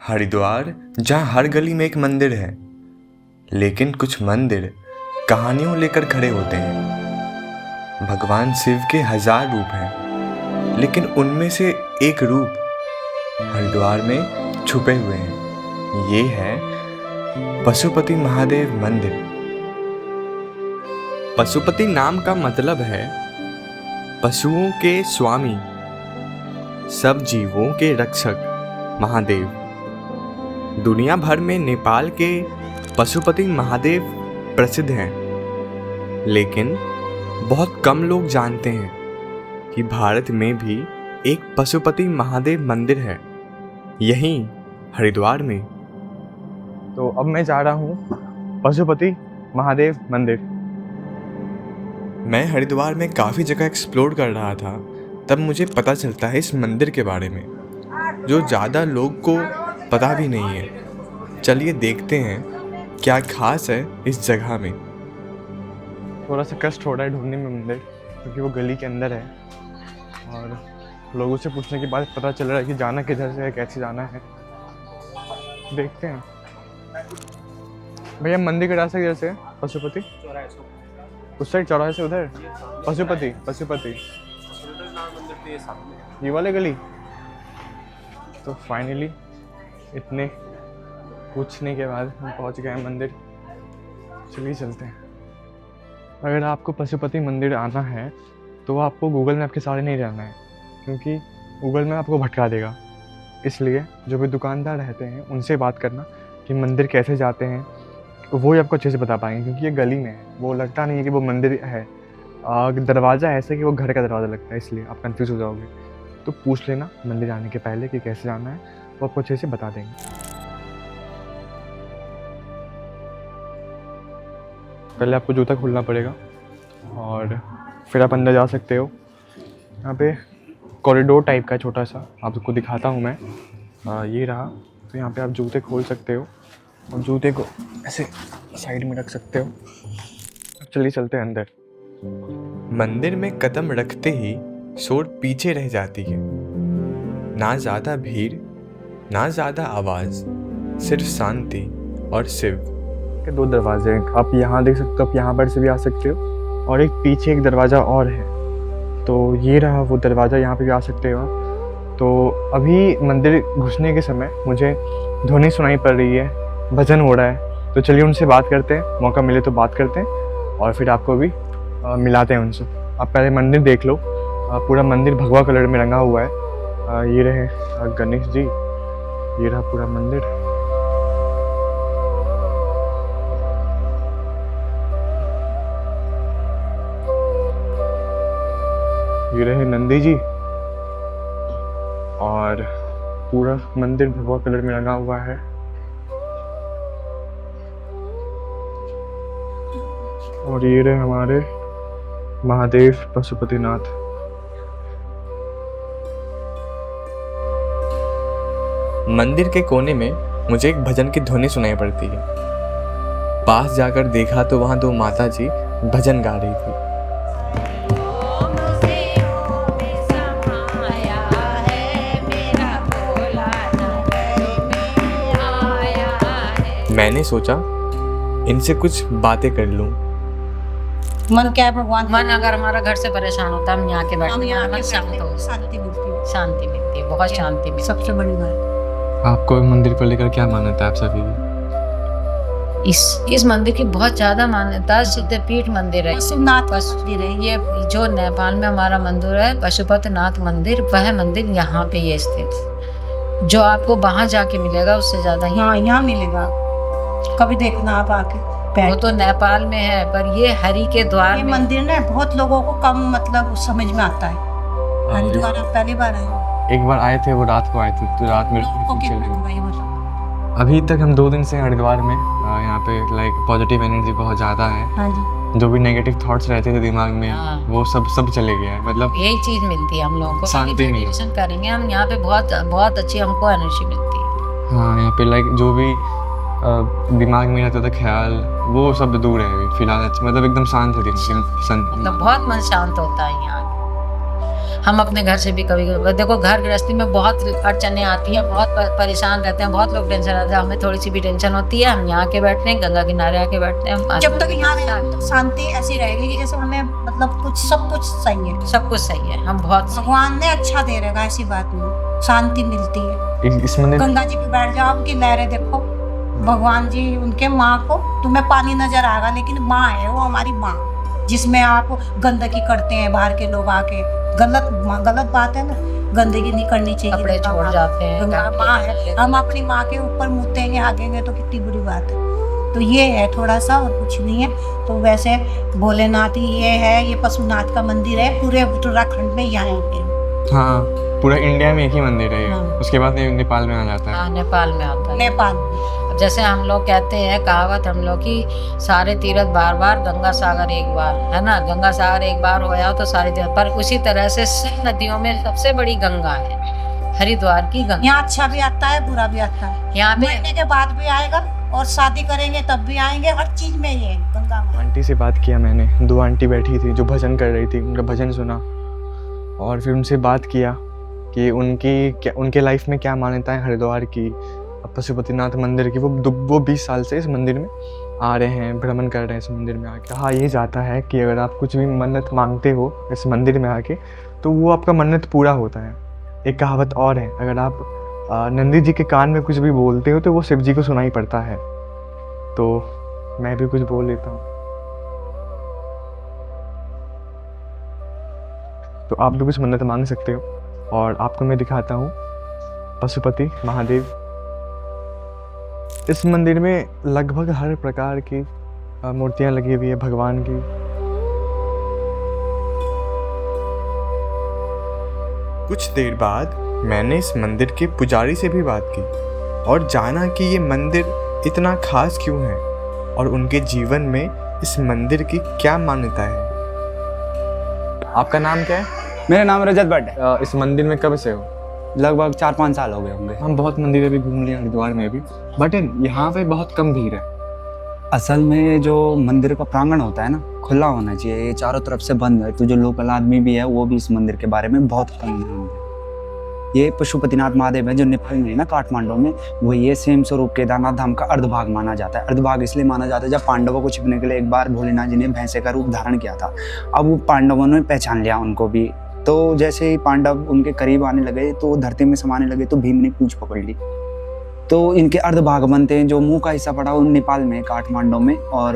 हरिद्वार जहाँ हर गली में एक मंदिर है, लेकिन कुछ मंदिर कहानियों लेकर खड़े होते हैं। भगवान शिव के 1000 रूप हैं, लेकिन उनमें से एक रूप हरिद्वार में छुपे हुए हैं। ये है पशुपति महादेव मंदिर। पशुपति नाम का मतलब है पशुओं के स्वामी, सब जीवों के रक्षक महादेव। दुनिया भर में नेपाल के पशुपति महादेव प्रसिद्ध हैं, लेकिन बहुत कम लोग जानते हैं कि भारत में भी एक पशुपति महादेव मंदिर है, यहीं हरिद्वार में। तो अब मैं जा रहा हूँ पशुपति महादेव मंदिर। मैं हरिद्वार में काफ़ी जगह एक्सप्लोर कर रहा था, तब मुझे पता चलता है इस मंदिर के बारे में, जो ज़्यादा लोग को पता भी नहीं है। चलिए देखते हैं क्या खास है इस जगह में। थोड़ा सा कष्ट हो रहा है ढूंढने में मंदिर, क्योंकि वो गली के अंदर है और लोगों से पूछने के बाद पता चल रहा है कि जाना किधर से है, कैसे जाना है। देखते हैं। भैया मंदिर का रास्ता किधर से है? पशुपति उस साइड चौराहे से उधर पशुपति ये वाले गली। तो फाइनली इतने पूछने के बाद हम पहुंच गए हैं मंदिर। चलिए चलते हैं। अगर आपको पशुपति मंदिर आना है तो आपको गूगल मैप के सहारे नहीं रहना है, क्योंकि गूगल मैप आपको भटका देगा। इसलिए जो भी दुकानदार रहते हैं उनसे बात करना कि मंदिर कैसे जाते हैं, वो ही आपको अच्छे से बता पाएंगे, क्योंकि ये गली में है। वो लगता नहीं है कि वो मंदिर है। दरवाज़ा ऐसे कि वो घर का दरवाज़ा लगता है, इसलिए आप कंफ्यूज हो जाओगे। तो पूछ लेना मंदिर जाने के पहले कि कैसे जाना है, वो आपको अच्छे से बता देंगे। पहले आपको जूता खोलना पड़ेगा और फिर आप अंदर जा सकते हो। यहाँ पे कॉरिडोर टाइप का छोटा सा आपको दिखाता हूँ मैं। ये रहा। तो यहाँ पे आप जूते खोल सकते हो और जूते को ऐसे साइड में रख सकते हो। चलिए चलते हैं अंदर। मंदिर में कदम रखते ही शोर पीछे रह जाती है। ना ज़्यादा भीड़, ना ज़्यादा आवाज़, सिर्फ शांति और शिव के 2 दरवाजे हैं। आप यहाँ देख सकते हो, आप यहाँ पर से भी आ सकते हो और एक पीछे एक दरवाज़ा और है। तो ये रहा वो दरवाज़ा, यहाँ पे भी आ सकते हो आप। तो अभी मंदिर घुसने के समय मुझे ध्वनि सुनाई पड़ रही है, भजन हो रहा है। तो चलिए उनसे बात करते हैं, मौका मिले तो बात करते हैं और फिर आपको भी मिलाते हैं उनसे। आप पहले मंदिर देख लो। पूरा मंदिर भगवा कलर में रंगा हुआ है। ये रहे गणेश जी, ये रहा पूरा मंदिर। ये रहे नंदी जी और पूरा मंदिर भगवा कलर में रंगा हुआ है। और ये रहे हमारे महादेव पशुपतिनाथ। मंदिर के कोने में मुझे एक भजन की ध्वनि सुनाई पड़ती है। पास जाकर देखा तो वहां 2 माता जी भजन गा रही थी। मैंने सोचा इनसे कुछ बातें कर लूं। मन क्या है भगवान? मन अगर हमारा घर से परेशान होता है, हम यहाँ के बैठते हैं, मन शांत हो, शांति मिलती है। शांति मिलती है, बहुत शांति मिलती है। सबसे बड़ी बात। आपको मंदिर को लेकर क्या मान्यता है आप सभी की? इस मंदिर की बहुत ज्यादा मान्यता है। सिद्धपीठ मंदिर है, पशुपतिनाथ मंदिर है। ये जो नेपाल में हमारा मंदिर है पशुपतिनाथ मंदिर, वह मंदिर यहाँ पे ये स्थित, जो आपको वहां जाके मिलेगा उससे ज्यादा यहाँ मिलेगा। कभी देखना आप आके। वो तो नेपाल में है, पर ये हरि के द्वार ये में मंदिर ना बहुत लोगों को कम मतलब समझ में आता है। हरिद्वार आप पहली बार आए? एक बार आए थे, वो रात को आए थे, तो रात में चले गए। अभी तक हम 2 दिन से हरिद्वार में। यहाँ पे पॉजिटिव एनर्जी बहुत ज़्यादा है। हाँ जी। जो भी नेगेटिव थॉट्स रहते थे दिमाग में, वो सब चले गया है। मतलब यही चीज मिलती है हम लोगों को। शांति मिली। मेडिटेशन करेंगे हम यहाँ पे, बहुत अच्छी हमको एनर्जी मिलती है। हाँ, यहाँ पे जो भी दिमाग में रहता था ख्याल, वो सब दूर है अभी फिलहाल। मतलब एकदम शांत है दिन। मतलब बहुत मन शांत होता है यहाँ। हम अपने घर से भी कभी देखो घर गृहस्थी में बहुत अड़चने आती हैं, बहुत परेशान रहते हैं, बहुत लोग टेंशन रहते हैं, हमें थोड़ी सी भी टेंशन होती है, हम यहाँ के बैठते हैं, गंगा किनारे आके बैठते हैं। जब तक यहाँ रहेंगे तो शांति ऐसी रहेगी कि जैसे हमें मतलब कुछ सब कुछ सही है, सब कुछ सही है, हम बहुत भगवान ने अच्छा दे रखा, ऐसी बात नहीं, शांति मिलती है। इस मंदिर गंगा जी पे बैठ जाओ, उनकी लहरें देखो, भगवान जी उनके माँ को तुम्हें पानी नजर आएगा, लेकिन माँ है वो हमारी माँ, जिसमें आप गंदगी करते हैं बाहर के लोग आके, गलत बात है ना, गंदगी नहीं करनी चाहिए, कपड़े छोड़ जाते हैं। गंगा माँ है, हम अपनी माँ के ऊपर मुतेंगे हागेंगे तो कितनी बुरी बात है। तो ये है थोड़ा सा, और कुछ नहीं है। तो वैसे भोलेनाथ ही ये है, ये पशुनाथ का मंदिर है, पूरे उत्तराखंड में यहाँ पे। हाँ, पूरा इंडिया में एक ही मंदिर है ये। हाँ। उसके बाद नेपाल में आ जाता है। हाँ, नेपाल में आता है। नेपाल में अब जैसे हम लोग कहते हैं कहावत हम लोग की, सारे तीर्थ बार बार गंगा सागर एक बार, है ना, गंगा सागर एक बार हो जाओ तो सारे तीर्थ। पर उसी तरह से सब नदियों में सबसे बड़ी गंगा है, हरिद्वार की गंगा। यहाँ अच्छा भी आता है, बुरा भी आता है, यहाँ पे मरने के बाद भी आएगा, और शादी करेंगे तब भी आएंगे, हर चीज में ये गंगा में। आंटी से बात किया मैंने, 2 आंटी बैठी थी जो भजन कर रही थी, उनका भजन सुना और फिर उनसे बात किया कि उनके लाइफ में क्या मान्यता है हरिद्वार की, पशुपतिनाथ मंदिर की। वो 20 साल से इस मंदिर में आ रहे हैं, भ्रमण कर रहे हैं इस मंदिर में आके। कहा ये जाता है कि अगर आप कुछ भी मन्नत मांगते हो इस मंदिर में आके तो वो आपका मन्नत पूरा होता है। एक कहावत और है, अगर आप नंदी जी के कान में कुछ भी बोलते हो तो वो शिव जी को सुनाई पड़ता है। तो मैं भी कुछ बोल लेता हूँ। तो आप भी कुछ मन्नत मांग सकते हो और आपको मैं दिखाता हूँ पशुपति महादेव। इस मंदिर में लगभग हर प्रकार की मूर्तियाँ लगी हुई है भगवान की। कुछ देर बाद मैंने इस मंदिर के पुजारी से भी बात की और जाना कि ये मंदिर इतना खास क्यों है और उनके जीवन में इस मंदिर की क्या मान्यता है। आपका नाम क्या है? मेरा नाम रजत भट्ट है। इस मंदिर में कब से हो? लगभग 4-5 साल हो गए होंगे। हम बहुत मंदिर भी घूम लिए हरिद्वार में भी, बट यहाँ पे बहुत कम भीड़ है। असल में जो मंदिर का प्रांगण होता है ना, खुला होना चाहिए, ये चारों तरफ से बंद है। तो जो लोकल आदमी भी है वो भी इस मंदिर के बारे में बहुत कम जानते हैं। ये पशुपतिनाथ महादेव है जो नेपाल में है ना, काठमांडू में, वो ये सेम स्वरूप केदारनाथ धाम का अर्धभाग माना जाता है। अर्धभाग इसलिए माना जाता है जब पांडवों को छिपने के लिए एक बार भोलेनाथ जी ने भैंसे का रूप धारण किया था। अब वो पांडवों ने पहचान लिया उनको भी, तो जैसे ही पांडव उनके करीब आने लगे तो धरती में समाने लगे तो भीम ने पूंछ पकड़ ली। तो इनके अर्धभाग बनते हैं। जो मुंह का हिस्सा पड़ा वो नेपाल में, काठमांडू में, और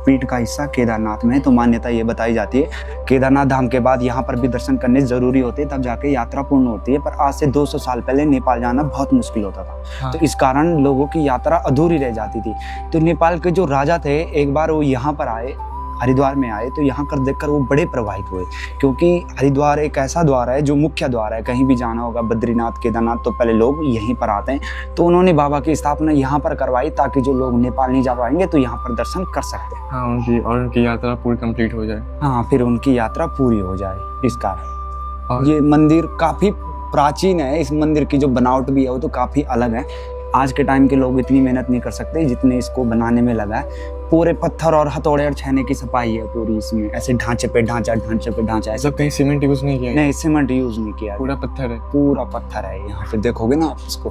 पीठ का हिस्सा केदारनाथ में। तो मान्यता ये बताई जाती है केदारनाथ धाम के बाद यहाँ पर भी दर्शन करने जरूरी होते हैं, तब जाके यात्रा पूर्ण होती है। पर आज से 200 साल पहले नेपाल जाना बहुत मुश्किल होता था। हाँ। तो इस कारण लोगों की यात्रा अधूरी रह जाती थी। तो नेपाल के जो राजा थे एक बार वो यहाँ पर आए, हरिद्वार में आए, तो यहाँ कर देखकर वो बड़े प्रभावित हुए, क्योंकि हरिद्वार एक ऐसा द्वार है जो मुख्य द्वार है। कहीं भी जाना होगा बद्रीनाथ केदारनाथ तो पहले लोग यहीं पर आते हैं। तो उन्होंने बाबा की स्थापना यहाँ पर करवाई ताकि जो लोग नेपाल नहीं जा पाएंगे तो यहाँ पर दर्शन कर सकते हैं। हाँ, उनकी यात्रा पूरी कंप्लीट हो जाए। हाँ, फिर उनकी यात्रा पूरी हो जाए इस कारण। और ये मंदिर काफ़ी प्राचीन है। इस मंदिर की जो बनावट भी है वो तो काफ़ी अलग है। आज के टाइम के लोग इतनी मेहनत नहीं कर सकते जितने इसको बनाने में लगा है। पूरे पत्थर और हथौड़े और छेने की सफाई है पूरी इसमें, ऐसे ढांचे पे ढांचा ऐसे। सब कहीं सीमेंट यूज नहीं किया है? नहीं, सीमेंट यूज नहीं किया, पूरा पत्थर है। पूरा पत्थर है। यहाँ पे देखोगे ना आप इसको।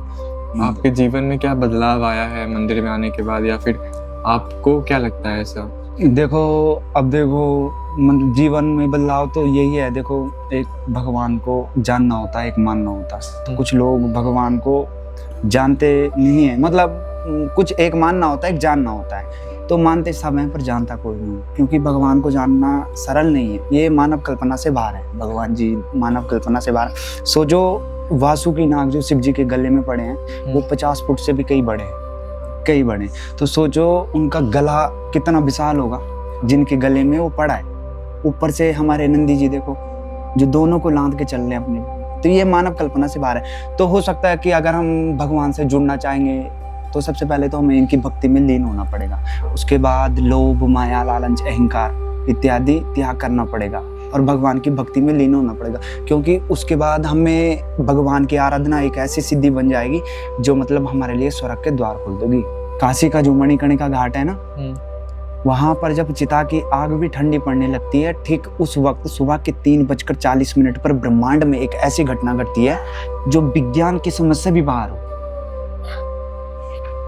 आपके जीवन में क्या बदलाव आया है मंदिर में आने के बाद, या फिर आपको क्या लगता है ऐसा? देखो, अब देखो जीवन में बदलाव तो यही है। देखो, एक भगवान को जानना होता है, एक मानना होता है। तो कुछ लोग भगवान को जानते नहीं है, मतलब कुछ एक मानना होता है, एक जानना होता है। तो मानते सब हैं पर जानता कोई नहीं, क्योंकि भगवान को जानना सरल नहीं है। ये मानव कल्पना से बाहर है। भगवान जी मानव कल्पना से बाहर। सो जो वासुकी नाग जो शिव जी के गले में पड़े हैं वो 50 फुट से भी कई बड़े हैं। तो सोचो उनका गला कितना विशाल होगा जिनके गले में वो पड़ा है। ऊपर से हमारे नंदी जी देखो जो दोनों को लांद के चल रहे हैं अपने। तो ये मानव कल्पना से बाहर है। तो हो सकता है कि अगर हम भगवान से जुड़ना चाहेंगे तो सबसे पहले तो हमें इनकी भक्ति में लीन होना पड़ेगा। उसके बाद लोभ, माया, लालच, अहंकार इत्यादि त्याग करना पड़ेगा और भगवान की भक्ति में लीन होना पड़ेगा, क्योंकि उसके बाद हमें भगवान की आराधना एक ऐसी सिद्धि बन जाएगी जो मतलब हमारे लिए स्वर्ग के द्वार खोल देगी। काशी का जो मणिकर्णिका घाट है ना, वहाँ पर जब चिता की आग भी ठंडी पड़ने लगती है, ठीक उस वक्त सुबह के 3:40 पर ब्रह्मांड में एक ऐसी घटना घटती है जो विज्ञान की समझ से भी बाहर हो।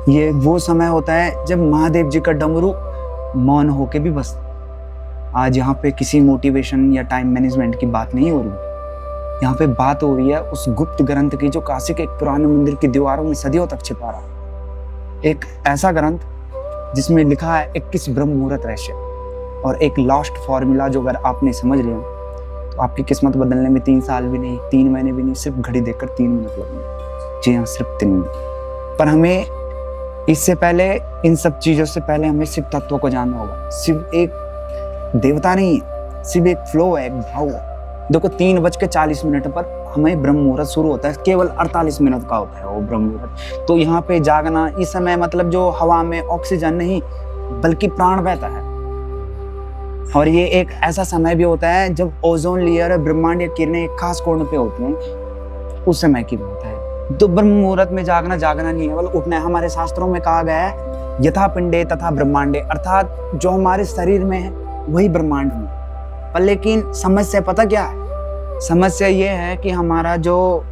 ये वो समय होता है जब महादेव जी का डमरू मौन होके भी बस। आज यहाँ पे किसी मोटिवेशन या टाइम मैनेजमेंट की बात नहीं हो रही, यहाँ पे बात हो रही है उस गुप्त ग्रंथ की जो काशी के एक पुराने मंदिर की दीवारों में सदियों तक छिपा रहा। एक ऐसा ग्रंथ जिसमें लिखा है 21 ब्रह्म मुहूर्त रहस्य और एक लॉस्ट फॉर्मूला जो अगर आपने समझ लिया तो आपकी किस्मत बदलने में 3 साल भी नहीं, 3 महीने भी नहीं, सिर्फ घड़ी देखकर 3 मिनट लगेंगे। जी हाँ, सिर्फ 3 मिनट। पर हमें इससे पहले, इन सब चीजों से पहले हमें शिव तत्व को जानना होगा। शिव एक देवता नहीं है, शिव एक फ्लो है, एक भाव है। देखो 3:40 पर हमें ब्रह्म मुहूर्त शुरू होता है, केवल 48 मिनट का होता है वो ब्रह्म मुहूर्त। तो यहाँ पे जागना इस समय मतलब जो हवा में ऑक्सीजन नहीं बल्कि प्राण बहता है। और ये एक ऐसा समय भी होता है जब ओजोन लेयर और ब्रह्मांडीय किरणें एक खास कोण पे होती हैं, उस समय की बात है। तो ब्रह्म मुहूर्त में जागना नहीं है, बल्कि उठना है। हमारे शास्त्रों में कहा गया है यथा पिंडे तथा ब्रह्मांडे, अर्थात जो हमारे शरीर में है वही ब्रह्मांड में। पर लेकिन समस्या पता क्या है? समस्या ये है कि हमारा जो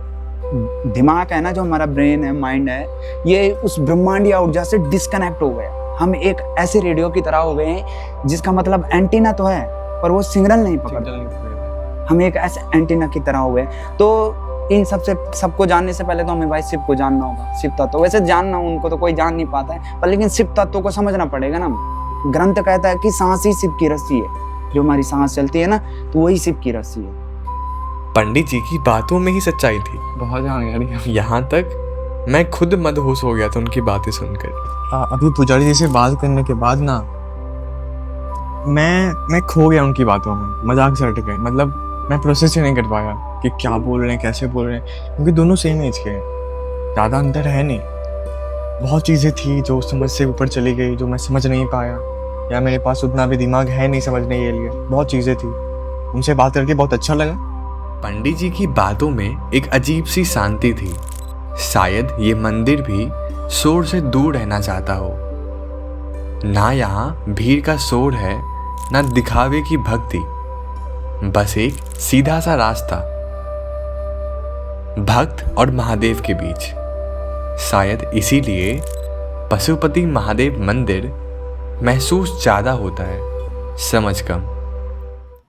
दिमाग है ना, जो हमारा ब्रेन है, माइंड है, ये उस ब्रह्मांडीय ऊर्जा से डिस्कनेक्ट हो गया। हम एक ऐसे रेडियो की तरह हो गए हैं जिसका मतलब एंटीना तो है पर वो सिग्नल नहीं पकड़ता। हम एक ऐसे एंटीना की तरह हो गए। तो इन सबको जानने से पहले तो हमें भाई शिव को जानना होगा, शिव तत्व। वैसे जानना उनको तो कोई जान नहीं पाता है, पर लेकिन शिव तत्व को समझना पड़ेगा ना। ग्रंथ कहता है कि सांस ही शिव की रस्सी है, जो हमारी सांस चलती है ना, तो वही शिव की रस्सी है। पंडित जी की बातों में ही सच्चाई थी। बहुत जानकारी। यहाँ तक मैं खुद मदहोश हो गया था उनकी बातें सुनकर। अभी पुजारी जी से बात करने के बाद ना मैं खो गया उनकी बातों में, मजाक से हट गए। मतलब मैं प्रोसेस ही नहीं कर पाया कि क्या बोल रहे हैं, कैसे बोल रहे हैं, क्योंकि दोनों सेम एज के हैं, ज़्यादा अंतर है नहीं। बहुत चीज़ें थी जो समझ से ऊपर चली गई, जो मैं समझ नहीं पाया, या मेरे पास उतना भी दिमाग है नहीं समझने के लिए। बहुत चीज़ें थी। उनसे बात करके बहुत अच्छा लगा। पंडित जी की बातों में एक अजीब सी शांति थी। शायद ये मंदिर भी शोर से दूर रहना चाहता हो। ना यहाँ भीड़ का शोर है, ना दिखावे की भक्ति, बस एक सीधा सा रास्ता भक्त और महादेव के बीच। शायद इसीलिए पशुपति महादेव मंदिर महसूस ज़्यादा होता है, समझ कम।